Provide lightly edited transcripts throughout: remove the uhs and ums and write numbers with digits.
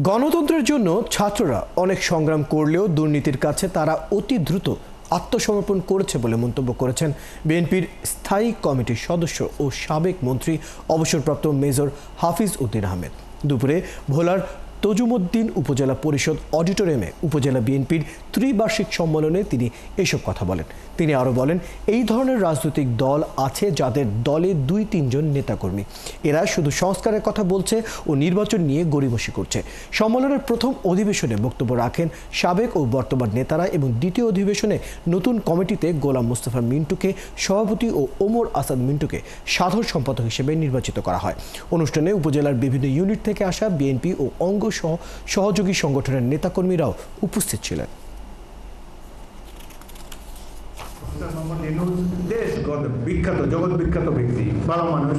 গণতন্ত্রের জন্য ছাত্ররা অনেক সংগ্রাম করলেও দুর্নীতির কাছে তারা অতি দ্রুত আত্মসমর্পণ করেছে বলে মন্তব্য করেছেন বিএনপির স্থায়ী কমিটির সদস্য ও সাবেক মন্ত্রী অবসরপ্রাপ্ত মেজর হাফিজ উদ্দিন আহমেদ। দুপুরে ভোলার তজুমুদ্দিন উপজেলা পরিষদ অডিটোরিয়ামে উপজেলা বিএনপির ত্রিবার্ষিক সম্মেলনে তিনি এসব কথা বলেন। তিনি আরও বলেন, এই ধরনের রাজনৈতিক দল আছে যাদের দলে ২-৩ জন নেতাকর্মী, এরা শুধু সংস্কারের কথা বলছে ও নির্বাচন নিয়ে গড়িমসি করছে। সম্মেলনের প্রথম অধিবেশনে বক্তব্য রাখেন সাবেক ও বর্তমান নেতারা এবং দ্বিতীয় অধিবেশনে নতুন কমিটিতে গোলাম মোস্তফা মিন্টুকে সভাপতি ও ওমর আসাদ মিন্টুকে সাধারণ সম্পাদক হিসেবে নির্বাচিত করা হয়। অনুষ্ঠানে উপজেলার বিভিন্ন ইউনিট থেকে আসা বিএনপি ও অঙ্গ সহযোগী সংগঠনের নেতাকর্মীরাও উপস্থিত ছিলেন। বিখ্যাত জগৎ বিখ্যাত ব্যক্তি, ভালো মানুষ।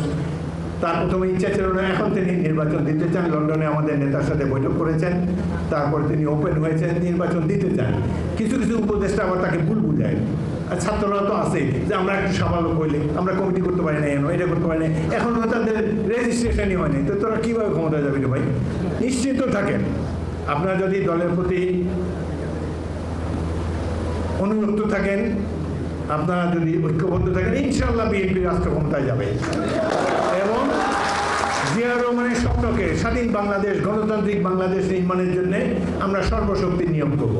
তার প্রথমে ইচ্ছা ছিল না, এখন তিনি নির্বাচন দিতে চান। লন্ডনে আমাদের নেতার সাথে বৈঠক করেছেন, তারপর তিনি ওপেন হয়েছেন, নির্বাচন দিতে চান। কিছু কিছু উপদেষ্টা আবার তাকে ভুল বুঝায়। আর ছাত্ররা তো আছে যে আমরা একটু সামালক হইলে আমরা কমিটি করতে পারি না, এটা করতে পারি না, এখন তাদের রেজিস্ট্রেশনই হয়নি, তো তোরা কীভাবে ক্ষমতা যাবে রে ভাই? নিশ্চিন্ত থাকেন, আপনারা যদি দলের প্রতি অনুরক্ত থাকেন, আপনারা যদি ঐক্যবদ্ধ থাকেন, ইনশাআল্লাহ বিএনপি রাষ্ট্র ক্ষমতায় যাবে এবং জিয়াউর রহমানের স্বপ্নকে স্বাধীন বাংলাদেশ, গণতান্ত্রিক বাংলাদেশ নির্মাণের জন্য আমরা সর্বশক্তি নিয়োগ করব।